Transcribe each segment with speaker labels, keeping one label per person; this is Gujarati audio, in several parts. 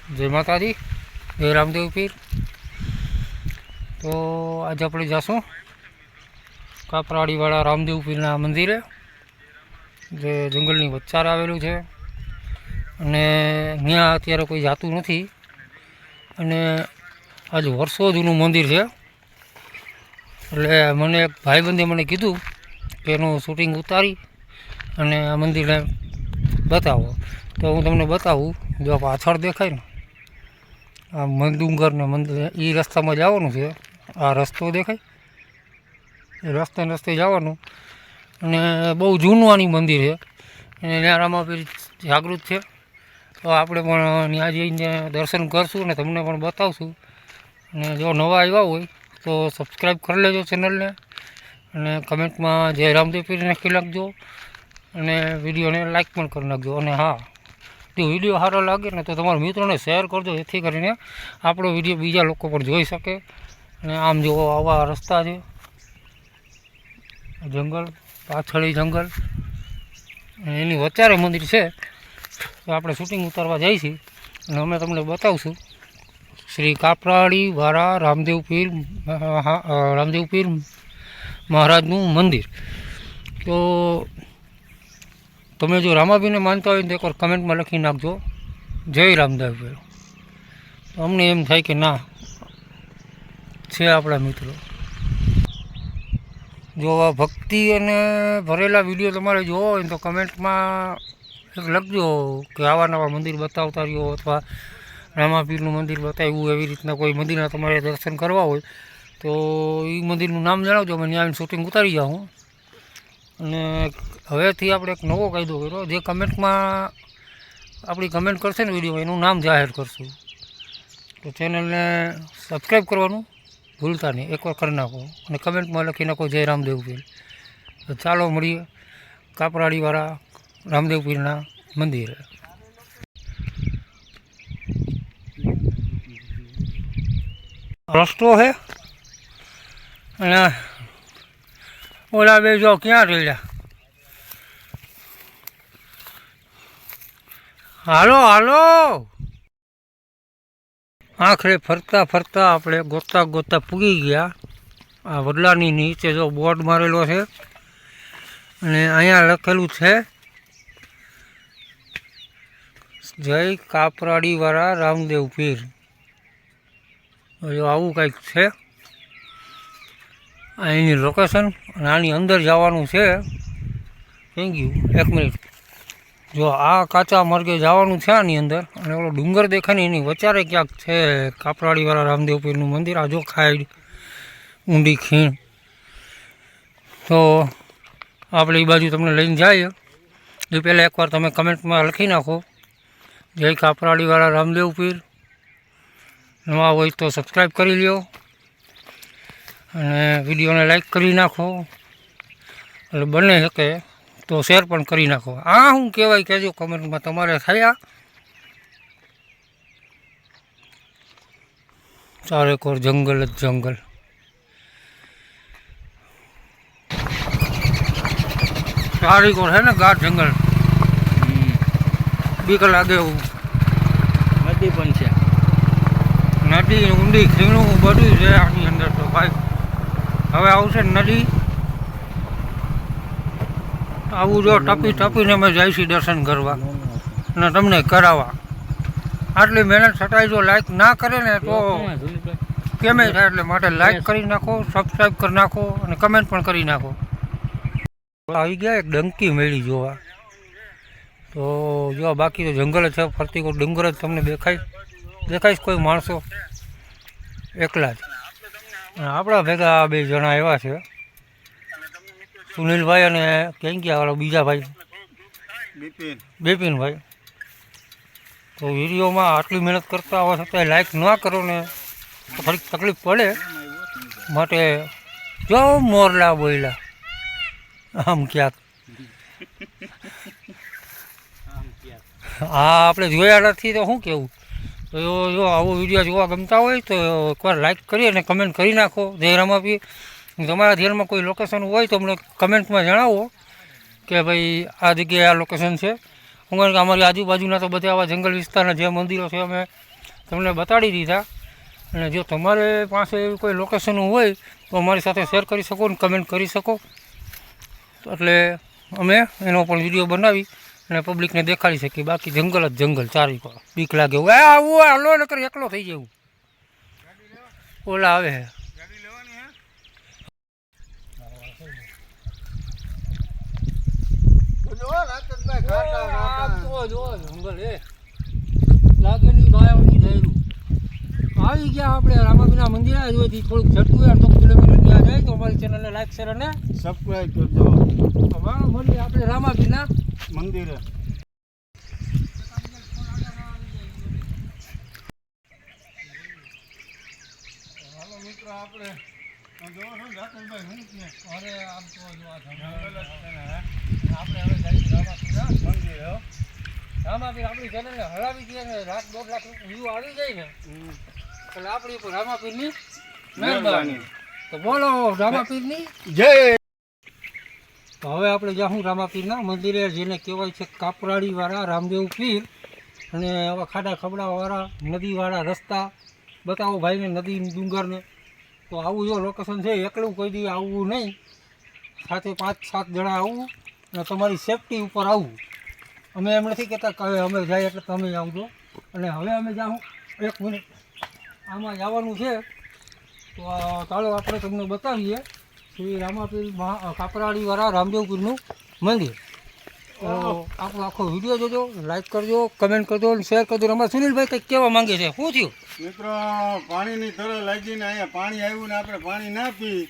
Speaker 1: જય માતાજી, જય રામદેવ પીર। તો આજે આપણે જઈશું કાપરાડીવાળા રામદેવ પીરના મંદિરે, જે જંગલની વચ્ચાર આવેલું છે અને ત્યાં અત્યારે કોઈ જાતું નથી અને આજે વર્ષો જૂનું મંદિર છે। એટલે મને એક ભાઈબંધે મને કીધું કે એનું શૂટિંગ ઉતારી અને આ મંદિરને બતાવો, તો હું તમને બતાવું। જો પાછળ દેખાય ને આ ડુંગર ને મંદિર, એ રસ્તામાં જવાનું છે। આ રસ્તો દેખાય, એ રસ્તે જવાનું અને બહુ જૂનું આની મંદિર છે અને ત્યાં રામાપીર જાગૃત છે। તો આપણે પણ ત્યાં જઈને દર્શન કરશું અને તમને પણ બતાવશું। અને જો નવા આવ્યા હોય તો સબસ્ક્રાઈબ કરી લેજો ચેનલને અને કમેન્ટમાં જય રામદેવ પીર લખી નાખજો અને વિડીયોને લાઈક પણ કરી નાખજો। અને હા, જો વિડીયો સારો લાગે ને તો તમારા મિત્રોને શેર કરજો, જેથી કરીને આપણો વિડીયો બીજા લોકો પણ જોઈ શકે। અને આમ જો આવા રસ્તા છે, જંગલ, પાછળ જંગલ, એની વચ્ચારે મંદિર છે। તો આપણે શૂટિંગ ઉતારવા જઈએ છીએ અને અમે તમને બતાવશું શ્રી કાપરાડીવાળા રામદેવ પીર મહારાજનું મંદિર। તો તમે જો રામાપીરને માનતા હોય તો એકવાર કમેન્ટમાં લખી નાખજો જય રામદેવ પીર। તો અમને એમ થાય કે ના છે આપણા મિત્રો। જો આ ભક્તિ અને ભરેલા વિડીયો તમારે જોવો હોય તો કમેન્ટમાં એક લખજો કે આવા નવા મંદિર બતાવતા રહ્યો, અથવા રામાપીરનું મંદિર બતાવ્યું, એવી રીતના કોઈ મંદિરના તમારે દર્શન કરવા હોય તો એ મંદિરનું નામ જણાવજો, અમે ત્યાં શૂટિંગ ઉતારી જાઉં। અને હવેથી આપણે એક નવો કાયદો કર્યો, જે કમેન્ટમાં આપણી કમેન્ટ કરશે ને વિડીયોમાં, એનું નામ જાહેર કરશું। તો ચેનલને સબસ્ક્રાઈબ કરવાનું ભૂલતા નહીં, એકવાર કરી નાખો અને કમેન્ટમાં લખી નાખો જય રામદેવ પીર। તો ચાલો મળીએ કાપરાડીવાળા રામદેવ પીરના મંદિરે। રસ્તો છે અને ઓલા બે જો ક્યાં રહ્યા, હાલો હાલો। આખરે ફરતા ફરતા આપણે ગોતતા પૂગી ગયા આ વડલાની નીચે। જો બોર્ડ મારેલો છે અને અહીંયા લખેલું છે જય કાપરાડીવાળા રામદેવ પીર। જો આવું કંઈક છે અહીંની લોકેશન, અને આની અંદર જવાનું છે। થેન્ક યુ, એક મિનિટ। જો આ કાચા માર્ગે જવાનું છે આની અંદર, અને ઓલો ડુંગર દેખાય ને એની વચારે ક્યાંક છે કાપરાડીવાળા રામદેવ પીરનું મંદિર। આ જો ખાઈ ઊંડી ખીણ, તો આપણે એ બાજુ તમને લઈને જઈએ। એ પહેલાં એકવાર તમે કમેન્ટમાં લખી નાખો જય કાપરાડીવાળા રામદેવ પીર। નવા હોય તો સબસ્ક્રાઈબ કરી લ્યો અને વિડીયોને લાઈક કરી નાખો, એટલે બને શકે તો શેર પણ કરી નાખો। આ શું કહેવાય કહેજો કમેન્ટમાં તમારે થયા। ચારેકોર જંગલ જ જંગલ। ચારેકોર હે ને ગાઢ જંગલ, બીક લાગે એવું।
Speaker 2: નદી પણ છે,
Speaker 1: નદી ઊંડી ખીણું બધું છે આની અંદર। તો ભાઈ હવે આવશે નદી, આવું જો ટપીને અમે જઈશું દર્શન કરવા અને તમને કરાવવા। આટલી મહેનત છતાંય જો લાઈક ના કરે ને તો કેમે થાય, એટલે માટે લાઈક કરી નાખો, સબસ્ક્રાઈબ કરી નાખો અને કમેન્ટ પણ કરી નાખો। આવી ગયા એક ડંકી મેળી જોવા, તો જો બાકી તો જંગલ જ છે, ફરતી કોઈ ડુંગર જ તમને દેખાઈશ કોઈ માણસો એકલા જ। આપણા ભેગા બે જણા એવા છે, સુનિલભાઈ અને ક્યાં ગયા વાળો બીજા ભાઈ બિપિનભાઈ। તો વિડીયોમાં આટલી મહેનત કરતા હોવા છતાં લાઈક ના કરો ને તો થોડીક તકલીફ પડે, માટે જો મોરલા બોયલા આમ ક્યાંક। હા, આપણે જોયા નથી તો શું કહેવું। તો જો આવો વિડીયો જોવા ગમતા હોય તો એકવાર લાઈક કરી અને કમેન્ટ કરી નાખો જય રામાપીર। તમારા ધ્યાનમાં કોઈ લોકેશન હોય તો અમને કમેન્ટમાં જણાવો કે ભાઈ આ જગ્યાએ આ લોકેશન છે। હું કારણ કે અમારી આજુબાજુના તો બધા આવા જંગલ વિસ્તારના જે મંદિરો છે અમે તમને બતાડી દીધા. અને જો તમારે પાસે એવી કોઈ લોકેશન હોય તો અમારી સાથે શેર કરી શકો અને કમેન્ટ કરી શકો, એટલે અમે એનો પણ વિડીયો બનાવી અને પબ્લિકને દેખાડી શકીએ. બાકી જંગલ જ જંગલ ચારી પર બીક લાગે એવું આવું હાલો નકર એકલો થઈ જવું. ઓલા આવે જંગલ એ લાગે નહીં બાયાઓની જઈલું આવી ગયા આપણે રામાપીરના મંદિરે. આજથી થોડુંક ઝટકું 8 કિલોમીટર ત્યાં જાય તો અમારી ચેનલને લાઈક શેર અને
Speaker 2: સબસ્ક્રાઈબ કરજો.
Speaker 1: અમારો મળીએ આપણે રામાપીરના
Speaker 2: મંદિરે મિત્રો આપણે
Speaker 1: અરે આમ તો જો આ આપણે હવે જઈશું રામાપીરના
Speaker 2: મંદિરે.
Speaker 1: રામાપીર આપણી ચેનલને હલાવી દઈએ ને 1.5 લાખ વ્યૂ આવી જાય ને એટલે આપણી ઉપર રામાપીરની મહેરબાની. તો બોલો રામાપીરની
Speaker 2: જય.
Speaker 1: તો હવે આપણે જાઉં રામાપીરના મંદિરે, જેને કહેવાય છે કાપરાડીવાળા રામદેવ પીર. અને આવા ખાડા ખબડાવાળા નદીવાળા રસ્તા બતાવો ભાઈને, નદી ડુંગરને. તો આવું જો લોકેશન છે, એકલું કોઈ દી આવવું નહીં, સાથે 5-7 જણા આવવું અને તમારી સેફટી ઉપર આવવું. અમે એમ નથી કહેતા કે અમે જાય એટલે તમે આવજો. અને હવે અમે જાઉં 1 મિનિટ આમાં જવાનું છે, તો ચાલો આપણે તમને બતાવીએ શ્રી રામાપીર કાપરાડીવાળા રામદેવપીરનું મંદિર. તો આપણો આખો વિડીયો જોજો, લાઈક કરજો, કમેન્ટ કરજો અને શેર કરજો. અમારા સુનિલભાઈ કંઈક કહેવા માંગે છે, શું થયું?
Speaker 2: મિત્રો પાણીની તરસ લાગીને અહીંયા પાણી આવ્યું ને આપણે પાણી ના પી.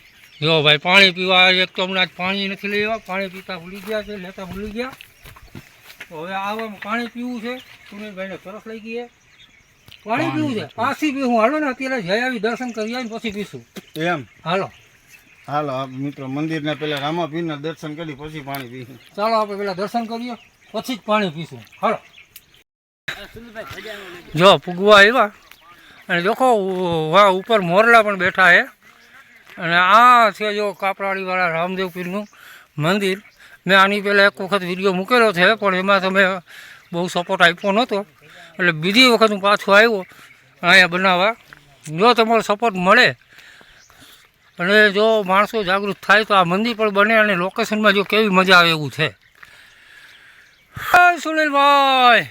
Speaker 1: જો ભાઈ પાણી પીવા એક તો હમણાં પાણી નથી લઈ આવ્યા, પાણી પીતા ભૂલી ગયા છે, લેતા ભૂલી ગયા. તો હવે આવામાં પાણી પીવું છે. સુનિલભાઈને તરસ લઈ ગઈ છે, પાણી પીવું છે. પાછી પીવું. હાલો ને અત્યારે જઈ આવી દર્શન કરી આવીને પછી પીશું
Speaker 2: એમ
Speaker 1: હાલો.
Speaker 2: હાલો મિત્રો મંદિરના પહેલા રામાપીરના દર્શન કરી પછી પાણી પીશું.
Speaker 1: ચાલો આપણે પહેલાં દર્શન કરીએ પછી જ પાણી પીશું. હાલો. જો પૂગવા આવ્યા અને દેખો વાહ ઉપર મોરલા પણ બેઠા છે. અને આ છે જો કાપરાડીવાળા રામદેવ પીરનું મંદિર. મેં આની પહેલાં એક વખત વિડીયો મૂકેલો છે, પણ એમાં તમે બહુ સપોર્ટ આપ્યો નહોતો, એટલે બીજી વખત હું પાછો આવ્યો અહીંયા બનાવવા. જો તમારો સપોર્ટ મળે અને જો માણસો જાગૃત થાય તો આ મંદિર પણ બને અને લોકેશનમાં જો કેવી મજા આવે એવું છે. સુનિલભાઈ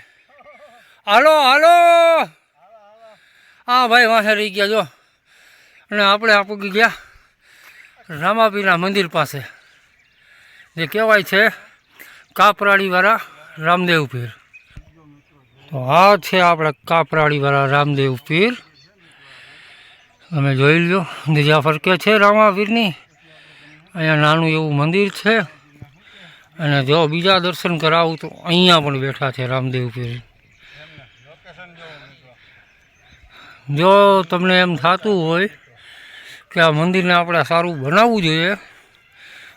Speaker 1: હાલો હાલો. હા ભાઈ વાંસે રહી ગયા જો. અને આપણે આપી ગયા રામાપીરના મંદિર પાસે, જે કહેવાય છે કાપરાડીવાળા રામદેવ પીર. તો આ છે આપણે કાપરાડીવાળા રામદેવ પીર. તમે જોઈ લો બીજા ફરકે છે રામાપીરની. અહીંયા નાનું એવું મંદિર છે. અને જો બીજા દર્શન કરાવું તો અહીંયા પણ બેઠા છે રામદેવ પીર. જો તમને એમ થતું હોય કે આ મંદિરને આપણે સારું બનાવવું જોઈએ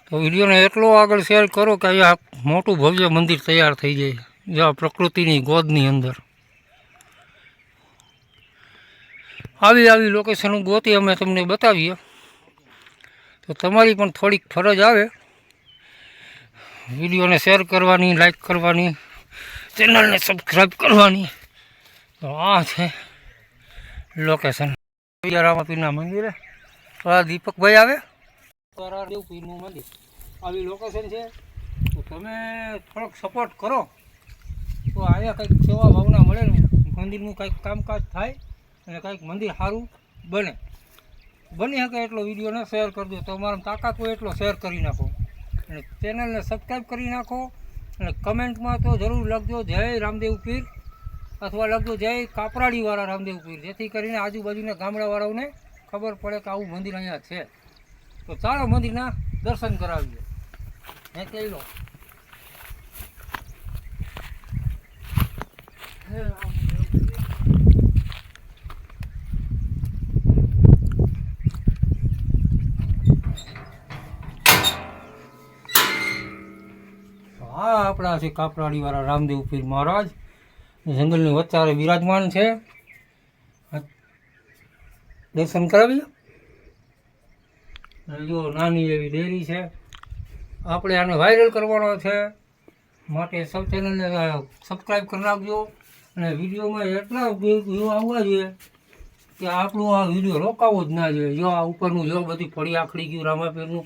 Speaker 1: તો વિડીયોને એટલો આગળ શેર કરો કે અહીંયા મોટું ભવ્ય મંદિર તૈયાર થઈ જાય, જો આ પ્રકૃતિની ગોદની અંદર. આવી લોકેશન ગોતી અમે તમને બતાવીએ તો તમારી પણ થોડીક ફરજ આવે વિડીયોને શેર કરવાની, લાઈક કરવાની, ચેનલને સબસ્ક્રાઈબ કરવાની. તો આ છે લોકેશન રામાપીરના મંદિરે. આ દીપકભાઈ આવે રામદેવપીરનું મંદિર. આવી લોકેશન છે, તો તમે થોડોક સપોર્ટ કરો તો અહીંયા કંઈક સેવા ભાવના મળે ને મંદિરનું કંઈક કામકાજ થાય અને કંઈક મંદિર સારું બની શકે એટલો વિડીયોને શેર કરજો. તમારા તાકાત હોય એટલો શેર કરી નાખો અને ચેનલને સબસ્ક્રાઈબ કરી નાખો. અને કમેન્ટમાં તો જરૂર લખજો જય રામદેવ પીર અથવા લખજો જય કાપરાડીવાળા રામદેવ પીર, જેથી કરીને આજુબાજુના ગામડાવાળાઓને ખબર પડે કે આવું મંદિર અહીંયા છે. તો ચાલો મંદિરના દર્શન કરાવીએ. હે કહી લો. હા આપણા છે કાપરાડીવાળા રામદેવ પીર મહારાજ, જંગલની વચ્ચારે બિરાજમાન છે. દર્શન કરાવીએ. જો નાની એવી ડેરી છે. આપણે આને વાયરલ કરવાનો છે માટે સબ ચેનલને સબસ્ક્રાઈબ કરી નાખજો અને વિડીયોમાં એટલા વ્યૂ આવવા જોઈએ કે આપણું આ વિડીયો રોકાવો જ ના જોઈએ. જો આ ઉપરનું જો બધી ફળી આખડી ગયું રામાપીરનું,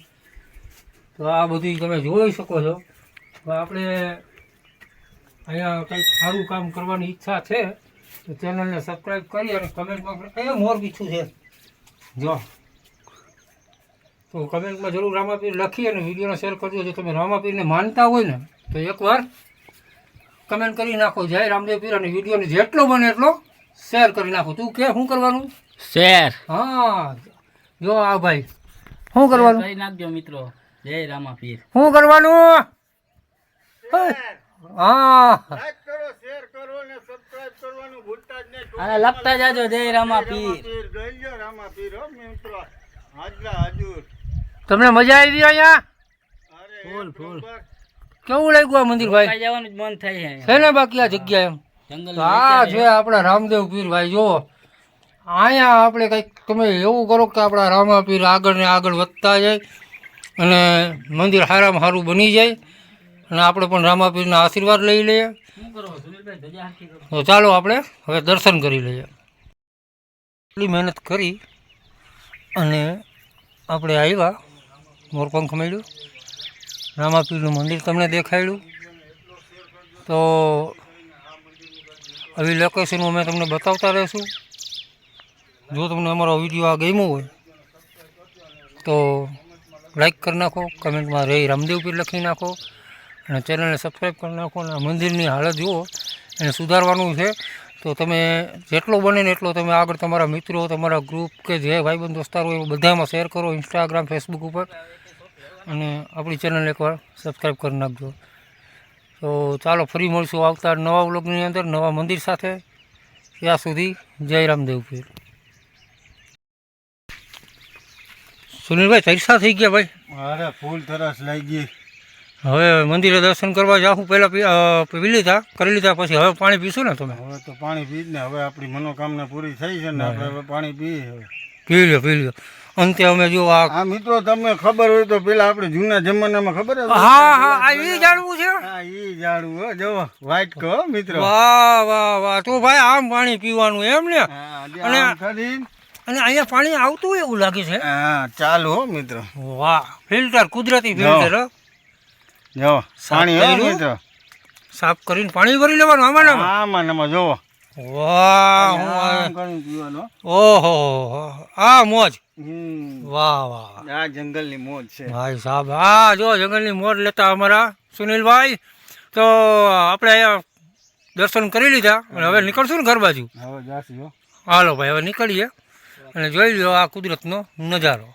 Speaker 1: તો આ બધું તમે જોઈ શકો છો. તો આપણે અહીંયા કંઈક સારું કામ કરવાની ઈચ્છા છે, તો ચેનલને સબસ્ક્રાઈબ કરી અને કમેન્ટમાં એ મોર પીછું છે જો, તો કમેન્ટમાં જરૂર રામાપીર લખી અને વિડીયોને શેર કરજો. જો તમે રામાપીરને માનતા હોય ને તો એકવાર કમેન્ટ કરી નાખો જય રામદેવ પીર, અને વિડીયોને જેટલો બને એટલો શેર કરી નાખો. તું કે શું કરવાનું?
Speaker 3: શેર
Speaker 1: હા જો આ ભાઈ શું કરવાનું
Speaker 3: કરી નાખજો મિત્રો. જય રામાપીર.
Speaker 1: શું કરવાનું? હા
Speaker 2: લાઈક કરો, શેર કરો ને સબસ્ક્રાઇબ કરવાનું ભૂલતા જ નહીં.
Speaker 3: અને લખતા જાજો જય રામાપીર.
Speaker 2: ગઈજો રામાપીર હો મિત્રો, હાજરા હજુર.
Speaker 1: તમને મજા આવી અહીંયા?
Speaker 2: અરે
Speaker 3: ફૂલ ફૂલ.
Speaker 1: કેવું લાગ્યું આ મંદિર ભાઈ?
Speaker 3: રોકાઈ જવાનું જ મન થાય છે
Speaker 1: છે ને બાકી આ જગ્યા એમ?
Speaker 3: જંગલ
Speaker 1: તો આ છે આપણા રામદેવ પીર ભાઈ. જુઓ અહીંયા આપણે કંઈક તમે એવું કરો કે આપણા રામાપીર આગળ ને આગળ વધતા જાય અને મંદિર સારામાં સારું બની જાય, અને આપણે પણ રામાપીરના આશીર્વાદ લઈ લઈએ.
Speaker 3: શું કરો સુનિલભાઈ? ધજા હાંકી કરો.
Speaker 1: તો ચાલો આપણે હવે દર્શન કરી લઈએ. એટલી મહેનત કરી અને આપણે આવ્યા, મોરપંખ મળ્યું, રામાપીરનું મંદિર તમને દેખાડ્યું. તો આવી લોકેશન અમે તમને બતાવતા રહીશું. જો તમને અમારો વિડીયો આ ગમ્યો હોય તો લાઈક કરી નાખો, કમેન્ટમાં રહી રામદેવ પીર લખી નાખો અને ચેનલને સબસ્ક્રાઈબ કરી નાખો. અને આ મંદિરની હાલત જુઓ, એને સુધારવાનું છે. તો તમે જેટલો બને ને એટલો તમે આગળ તમારા મિત્રો, તમારા ગ્રુપ કે જે ભાઈબંધ દોસ્તારો હોય એ બધામાં શેર કરો, ઇન્સ્ટાગ્રામ, ફેસબુક ઉપર, અને આપણી ચેનલ એકવાર સબસ્ક્રાઈબ કરી નાખજો. તો ચાલો ફરી મળશું આવતા નવા વ્લોગની અંદર નવા મંદિર સાથે. ત્યાં સુધી જય રામદેવ પીર. સુનિલભાઈ તૈયાર થઈ ગયા ભાઈ?
Speaker 2: અરે ફૂલ તરસ લાગી.
Speaker 1: હવે મંદિરે દર્શન કરવા જાઉં, પહેલાં પી લીધા, કરી લીધા, પછી હવે પાણી પીશું ને તમે?
Speaker 2: હવે તો પાણી પી જ ને, હવે આપણી મનોકામના પૂરી થઈ છે ને, આપણે હવે પાણી પીએ. હવે
Speaker 1: પી લ્યો પી લ્યો. અંતે અમે જો
Speaker 2: આ મિત્રો તમને ખબર હોય તો પેલા આપણે જૂના જમાનામાં ખબર હતી?
Speaker 1: હા હા આ એ જાણવું છે.
Speaker 2: હા ઈ જાડું હો, જો વ્હાઈટ કહો મિત્રો.
Speaker 1: વાહ વાહ વાહ. તો ભાઈ આમ પાણી પીવાનું એમ ને?
Speaker 2: હા, જે
Speaker 1: અને-
Speaker 2: આમ કરીને.
Speaker 1: અને અહીંયા પાણી આવતું હોય એવું લાગે છે.
Speaker 2: હા ચાલુ હો મિત્રો.
Speaker 1: વાહ, ફિલ્ટર, કુદરતી ફિલ્ટર.
Speaker 2: જો પાણી હો
Speaker 1: કર્યું?
Speaker 2: મિત્રો,
Speaker 1: સાફ કરીને પાણી ભરી લેવાનું આમાં ને આમાં?
Speaker 2: આમાં ને આમાં જોવો.
Speaker 1: વાહ હું
Speaker 2: આમ કરીને પીવાનું.
Speaker 1: ઓહો આ મોજ.
Speaker 2: હમ.
Speaker 1: વાહ વાહ
Speaker 2: આ જંગલની મોજ છે.
Speaker 1: ભાઈ સાહેબ. હા જો જંગલની મોજ લેતા અમારા સુનિલભાઈ. તો આપણે અહીંયા દર્શન કરી લીધા અને હવે નીકળશું ને ઘર બાજુ.
Speaker 2: હવે જાસી હો.
Speaker 1: હાલો ભાઈ હવે નીકળીએ અને જોઈ લો આ કુદરતનો નજારો.